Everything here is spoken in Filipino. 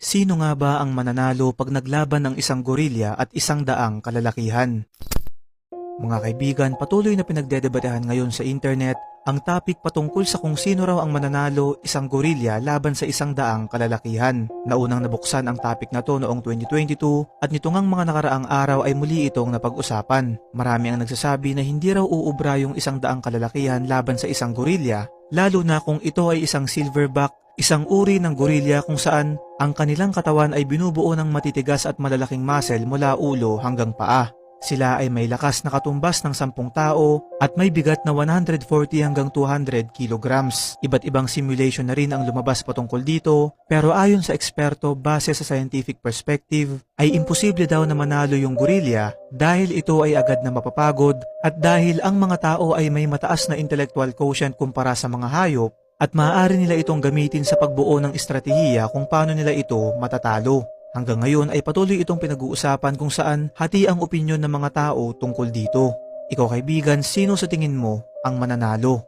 Sino nga ba ang mananalo pag naglaban ng isang gorilya at 100 kalalakihan? Mga kaibigan, patuloy na pinagdedebatehan ngayon sa internet ang topic patungkol sa kung sino raw ang mananalo, isang gorilya laban sa 100 kalalakihan. Naunang nabuksan ang topic na to noong 2022 at nito ngang mga nakaraang araw ay muli itong napag-usapan. Marami ang nagsasabi na hindi raw uubra yung 100 kalalakihan laban sa isang gorilya, lalo na kung ito ay isang silverback, isang uri ng gorilya kung saan ang kanilang katawan ay binubuo ng matitigas at malalaking muscle mula ulo hanggang paa. Sila ay may lakas na katumbas ng 10 tao at may bigat na 140 hanggang 200 kilograms. Iba't ibang simulation na rin ang lumabas patungkol dito, pero ayon sa eksperto base sa scientific perspective ay imposible daw na manalo yung gorilya dahil ito ay agad na mapapagod at dahil ang mga tao ay may mataas na intellectual quotient kumpara sa mga hayop at maaari nila itong gamitin sa pagbuo ng estratehiya kung paano nila ito matatalo. Hanggang ngayon ay patuloy itong pinag-uusapan kung saan hati ang opinyon ng mga tao tungkol dito. Ikaw kaibigan, sino sa tingin mo ang mananalo?